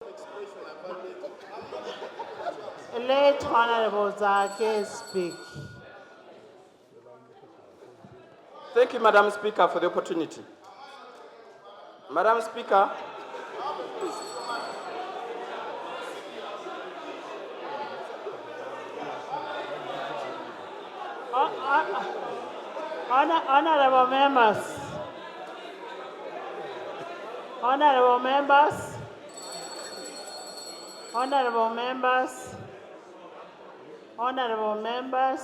Let Honorable Zaake speak. Thank you, Madam Speaker, for the opportunity. Madam Speaker, Honorable members. Honorable members. Honorable members. Honorable members.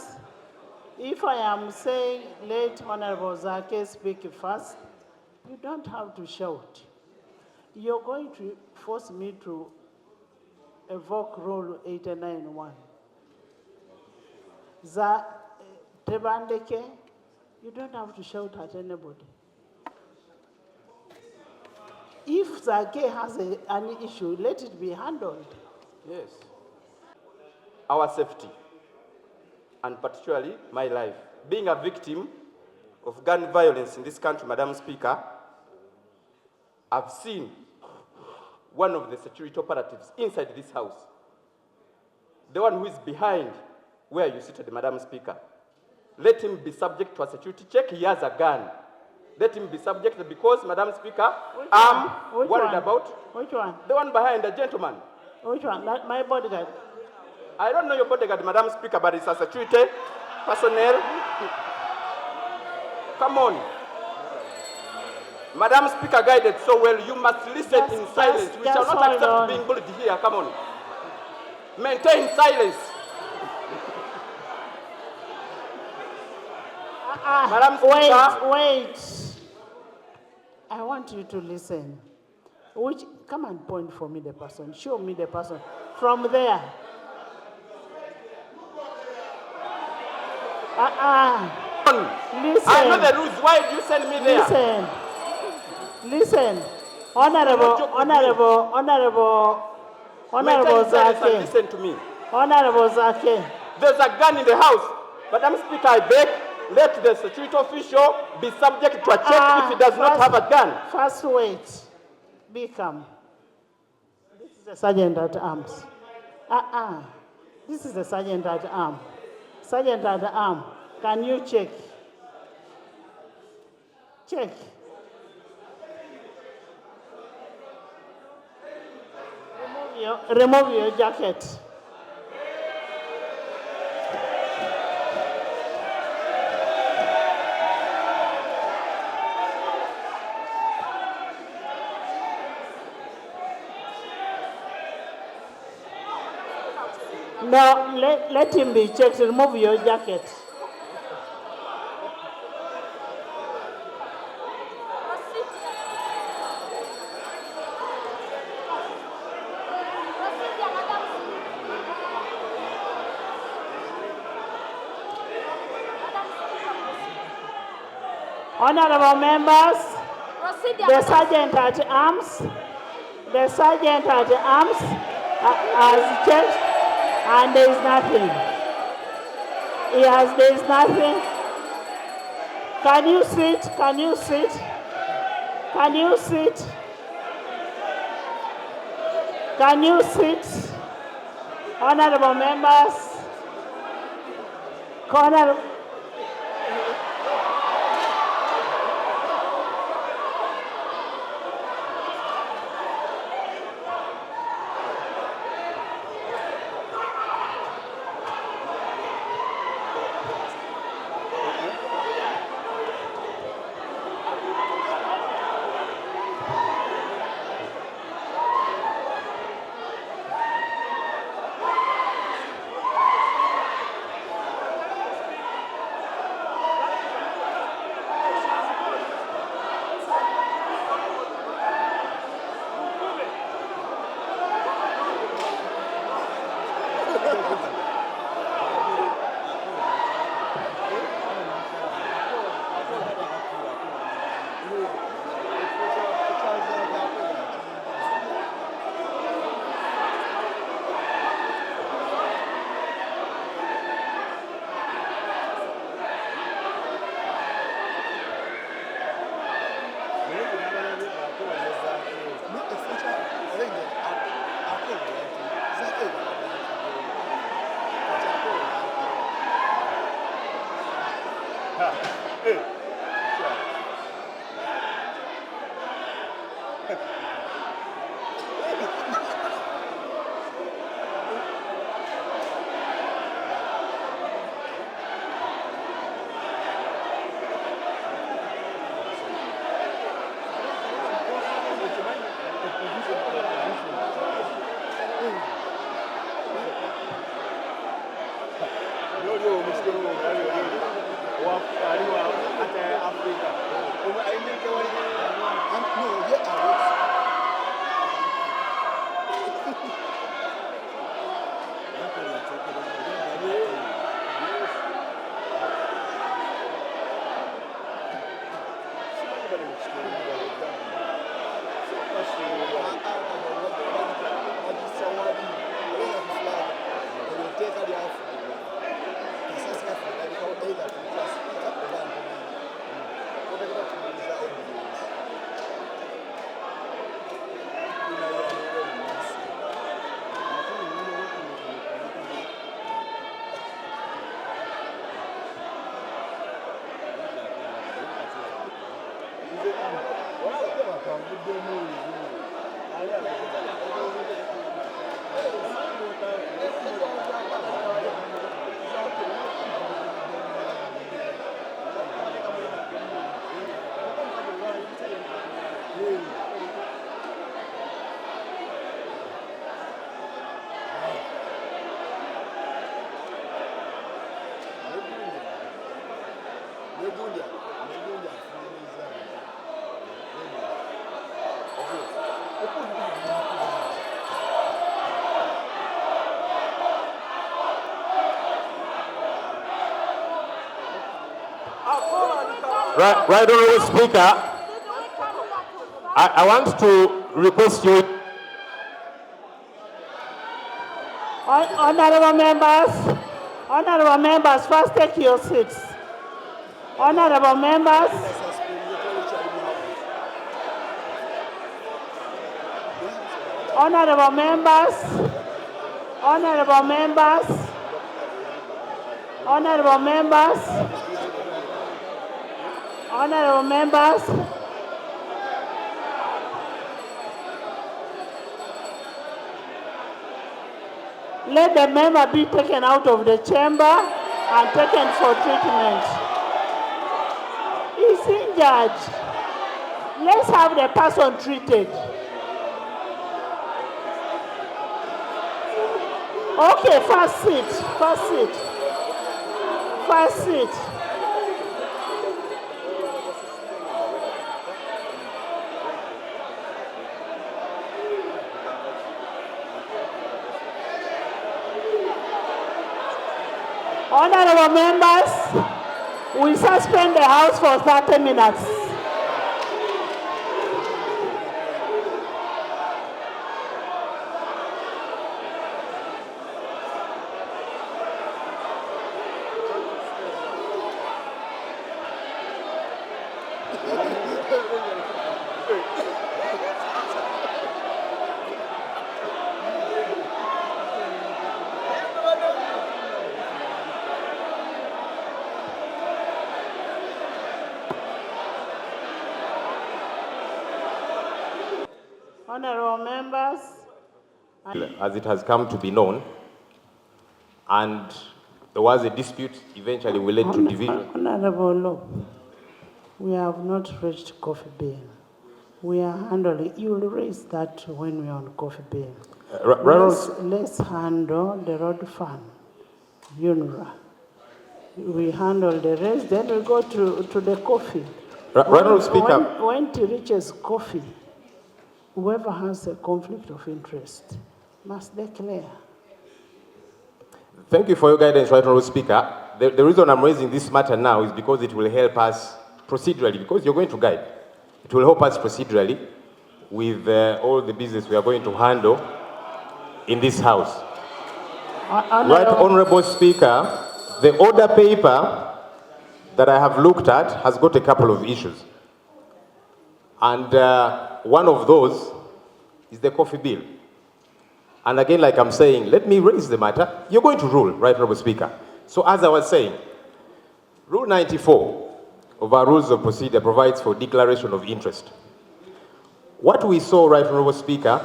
If I am saying let Honorable Zaake speak first, you don't have to shout. You're going to force me to evoke Rule 89.1. Tebandeke, you don't have to shout at anybody. If Zaake has an issue, let it be handled. yes, our safety, and particularly my life. Being a victim of gun violence in this country, Madam Speaker, I've seen one of the security operatives inside this house, the one who is behind where you seated, Madam Speaker. Let him be subject to a security check. He has a gun. Let him be subject because, Madam Speaker, I'm worried about... Which one? The one behind, the gentleman. Which one? My bodyguard. I don't know your bodyguard, Madam Speaker, but it's a security personnel. Come on. Madam Speaker guided so well, you must listen in silence. We shall not accept being bullied here. Come on. Maintain silence. Madam Speaker. Wait. I want you to listen. Come and point for me the person. Show me the person. From there. Listen. I know the rules. Why did you send me there? Listen. Honorable Zaake. Listen to me. Honorable Zaake. There's a gun in the house. Madam Speaker, I beg, let the security official be subject to a check if he does not have a gun. First wait. Be calm. This is the sergeant at arms. This is the sergeant at arms. Sergeant at arms, can you check? Check. Remove your jacket. No, let him be checked. Remove your jacket. Honorable members, the sergeant at arms has checked. And there is nothing. There is nothing. Can you sit? Can you sit? Can you sit? Can you sit? Honorable members. Right, Honourable Speaker, I want to request you. Honourable members, first take your seats. Honourable members, honourable members, honourable members, honourable members, honourable members. Let the member be taken out of the chamber and taken for treatment. He's injured. Let's have the person treated. Okay, first seat, first seat, first seat. Honourable members, we suspend the House for 30 minutes. Honourable members, As it has come to be known, and there was a dispute, eventually we led to division. Honourable Law, we have not reached coffee bill. We are handling, you will raise that when we are on coffee bill. Let's handle the road fund, UNRWA. We handle the rest, then we go to the coffee. Speaker. When it reaches coffee, whoever has a conflict of interest must declare. Thank you for your guidance, Right Honourable Speaker. The reason I'm raising this matter now is because it will help us procedurally, because you're going to guide. It will help us procedurally with all the business we are going to handle in this House. Right Honourable Speaker, the order paper that I have looked at has got a couple of issues. And one of those is the coffee bill. And again, like I'm saying, let me raise the matter. You're going to rule, Right Honourable Speaker. So as I was saying, Rule 94 of our Rules of Procedure provides for declaration of interest. What we saw, Right Honourable Speaker,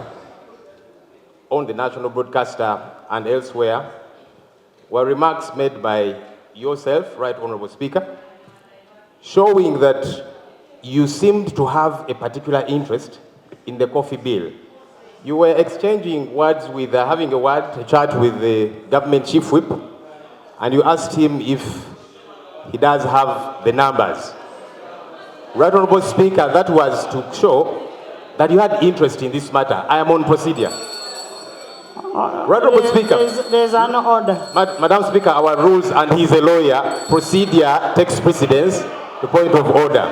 on the national broadcaster and elsewhere were remarks made by yourself, Right Honourable Speaker, showing that you seemed to have a particular interest in the coffee bill. You were exchanging words with, having a chat with the government chief whip, and you asked him if he does have the numbers. Right Honourable Speaker, that was to show that you had interest in this matter. I am on procedure. Right Honourable Speaker. There's an order. Madam Speaker, our rules, and he's a lawyer, procedure takes precedence, the point of order.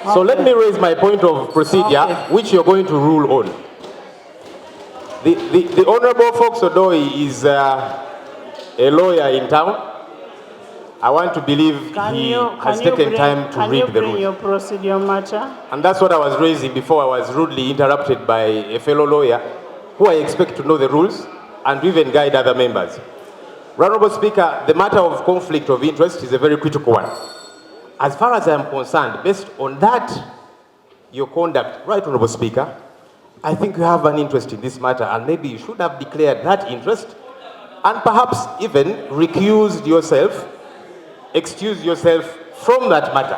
Okay. So let me raise my point of procedure, which you're going to rule on. The Honourable Fox Odoi is a lawyer in town. I want to believe he has taken time to read the rules. Can you bring your procedure matter? And that's what I was raising before I was rudely interrupted by a fellow lawyer who I expect to know the rules and to even guide other members. Honourable Speaker, the matter of conflict of interest is a very critical one. As far as I am concerned, based on that your conduct, Right Honourable Speaker, I think you have an interest in this matter, and maybe you should have declared that interest and perhaps even recused yourself, excused yourself from that matter,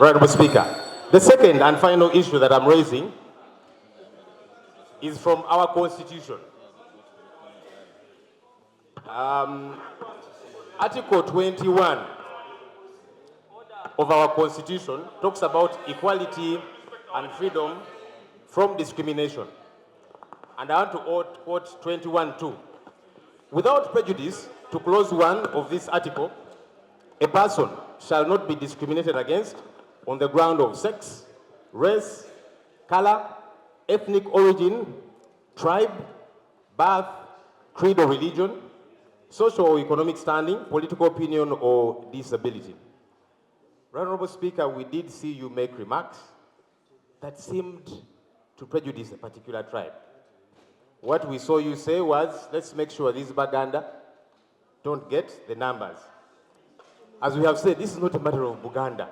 Right Honourable Speaker. The second and final issue that I'm raising is from our Constitution. Article 21 of our Constitution talks about equality and freedom from discrimination. And I want to quote 21:2. Without prejudice to clause 1 of this article, a person shall not be discriminated against on the ground of sex, race, color, ethnic origin, tribe, birth, creed or religion, social or economic standing, political opinion or disability. Right Honourable Speaker, we did see you make remarks that seemed to prejudice a particular tribe. What we saw you say was, let's make sure these Baganda don't get the numbers. As we have said, this is not a matter of Buganda.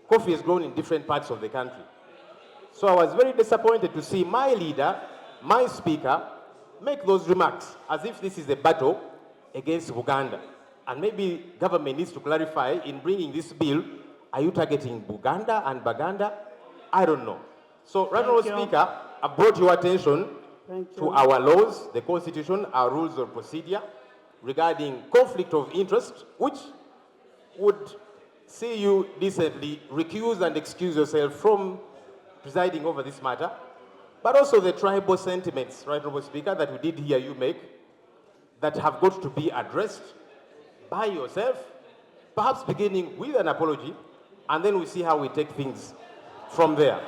Coffee has grown in different parts of the country. So I was very disappointed to see my leader, my speaker, make those remarks as if this is a battle against Buganda. And maybe government needs to clarify in bringing this bill, are you targeting Buganda and Baganda? I don't know. So, Right Honourable Speaker, I brought your attention to our laws, the Constitution, our rules of procedure regarding conflict of interest, which would see you decently recuse and excuse yourself from presiding over this matter, but also the tribal sentiments, Right Honourable Speaker, that we did hear you make, that have got to be addressed by yourself, perhaps beginning with an apology, and then we see how we take things from there.